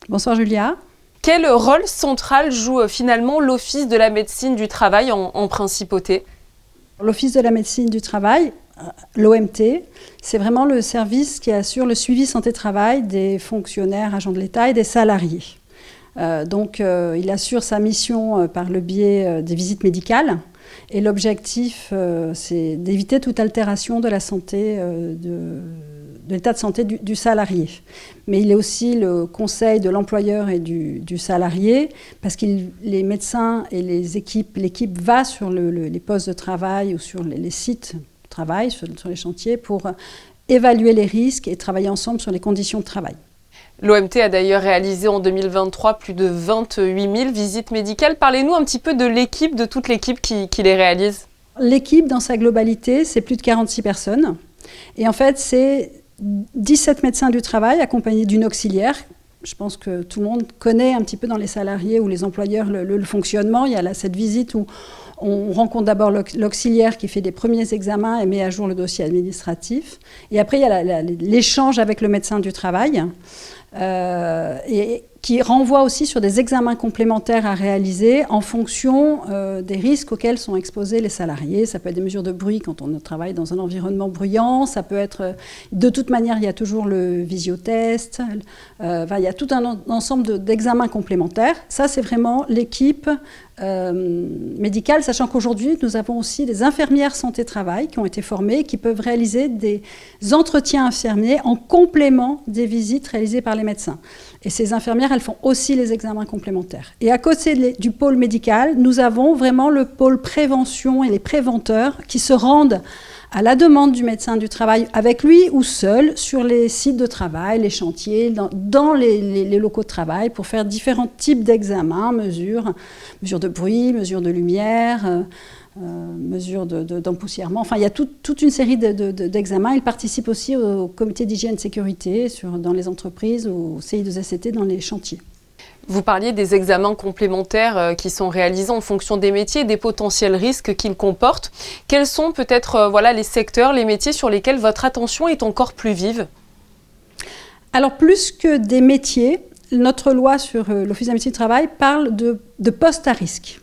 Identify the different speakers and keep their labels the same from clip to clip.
Speaker 1: Bonsoir Julia.
Speaker 2: Quel rôle central joue finalement l'Office de la médecine du travail en principauté ?
Speaker 1: L'Office de la médecine du travail, l'OMT, c'est vraiment le service qui assure le suivi santé-travail des fonctionnaires, agents de l'État et des salariés. Il assure sa mission par le biais des visites médicales. Et l'objectif, c'est d'éviter toute altération de la santé, de l'état de santé du salarié. Mais il est aussi le conseil de l'employeur et du salarié, parce que les médecins et l'équipe va sur les postes de travail ou sur les sites de travail, sur les chantiers, pour évaluer les risques et travailler ensemble sur les conditions de travail.
Speaker 2: L'OMT a d'ailleurs réalisé en 2023 plus de 28 000 visites médicales. Parlez-nous un petit peu de toute l'équipe qui les réalise.
Speaker 1: L'équipe, dans sa globalité, c'est plus de 46 personnes. Et en fait, c'est 17 médecins du travail accompagnés d'une auxiliaire. Je pense que tout le monde connaît un petit peu dans les salariés ou les employeurs le fonctionnement. Il y a cette visite où on rencontre d'abord l'auxiliaire qui fait des premiers examens et met à jour le dossier administratif. Et après, il y a l'échange avec le médecin du travail. Et qui renvoie aussi sur des examens complémentaires à réaliser en fonction des risques auxquels sont exposés les salariés. Ça peut être des mesures de bruit quand on travaille dans un environnement bruyant, ça peut être... De toute manière, il y a toujours le visiotest, il y a tout un ensemble d'examens complémentaires. Ça, c'est vraiment l'équipe médicale, sachant qu'aujourd'hui, nous avons aussi des infirmières santé-travail qui ont été formées, qui peuvent réaliser des entretiens infirmiers en complément des visites réalisées par les médecins. Et ces infirmières, elles font aussi les examens complémentaires. Et à côté du pôle médical, nous avons vraiment le pôle prévention et les préventeurs qui se rendent à la demande du médecin du travail, avec lui ou seul, sur les sites de travail, les chantiers, dans les locaux de travail, pour faire différents types d'examens, mesures de bruit, mesures de lumière, mesures d'empoussièrement. Enfin, il y a toute une série d'examens. Il participe aussi au comité d'hygiène et sécurité dans les entreprises, au CI2SCT dans les chantiers.
Speaker 2: Vous parliez des examens complémentaires qui sont réalisés en fonction des métiers et des potentiels risques qu'ils comportent. Quels sont peut-être les secteurs, les métiers sur lesquels votre attention est encore plus vive ?
Speaker 1: Alors, plus que des métiers, notre loi sur l'Office de la médecine du travail parle de postes à risque.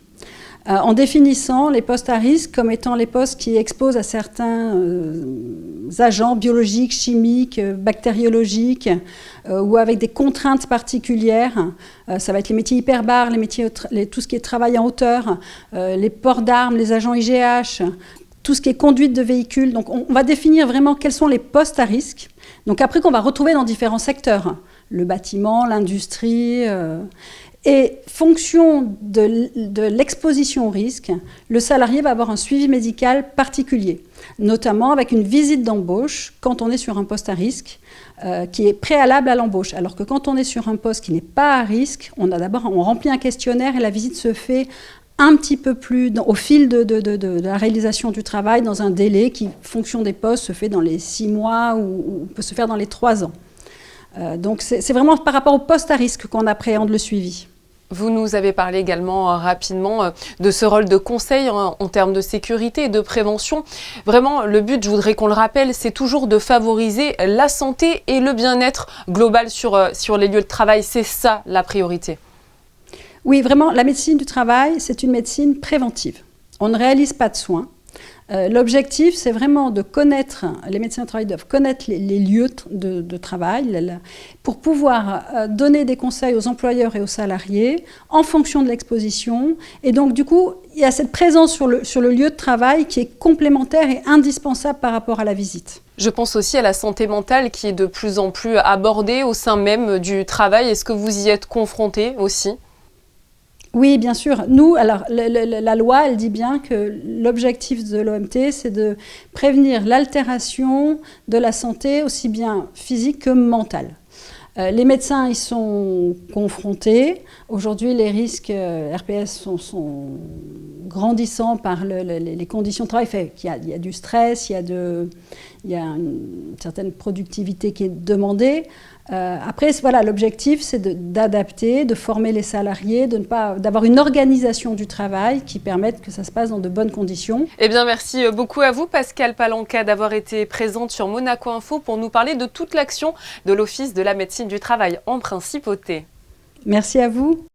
Speaker 1: En définissant les postes à risque comme étant les postes qui exposent à certains agents biologiques, chimiques, bactériologiques ou avec des contraintes particulières. Ça va être les métiers hyperbares, tout ce qui est travail en hauteur, les ports d'armes, les agents IGH, tout ce qui est conduite de véhicules. Donc on va définir vraiment quels sont les postes à risque. Donc après qu'on va retrouver dans différents secteurs, le bâtiment, l'industrie... Et fonction de l'exposition au risque, le salarié va avoir un suivi médical particulier, notamment avec une visite d'embauche quand on est sur un poste à risque qui est préalable à l'embauche. Alors que quand on est sur un poste qui n'est pas à risque, on remplit un questionnaire et la visite se fait un petit peu plus au fil de la réalisation du travail dans un délai qui, fonction des postes, se fait dans les 6 mois ou peut se faire dans les 3 ans. Donc c'est vraiment par rapport au poste à risque qu'on appréhende le suivi.
Speaker 2: Vous nous avez parlé également rapidement de ce rôle de conseil en termes de sécurité et de prévention. Vraiment, le but, je voudrais qu'on le rappelle, c'est toujours de favoriser la santé et le bien-être global sur les lieux de travail. C'est ça la priorité.
Speaker 1: Oui, vraiment, la médecine du travail, c'est une médecine préventive. On ne réalise pas de soins. L'objectif, c'est vraiment de connaître, les médecins du travail doivent connaître les lieux de travail pour pouvoir donner des conseils aux employeurs et aux salariés en fonction de l'exposition. Et donc, du coup, il y a cette présence sur le lieu de travail qui est complémentaire et indispensable par rapport à la visite.
Speaker 2: Je pense aussi à la santé mentale qui est de plus en plus abordée au sein même du travail. Est-ce que vous y êtes confrontés aussi ?
Speaker 1: Oui, bien sûr. Nous, alors, la loi, elle dit bien que l'objectif de l'OMT, c'est de prévenir l'altération de la santé, aussi bien physique que mentale. Les médecins y sont confrontés. Aujourd'hui, les risques RPS sont grandissants par les conditions de travail. Il y a du stress, il y a une certaine productivité qui est demandée. Après, voilà, l'objectif, c'est d'adapter, de former les salariés, d'avoir une organisation du travail qui permette que ça se passe dans de bonnes conditions.
Speaker 2: Eh bien, merci beaucoup à vous, Pascale Palanca, d'avoir été présente sur Monaco Info pour nous parler de toute l'action de l'Office de la médecine du travail en principauté.
Speaker 1: Merci à vous.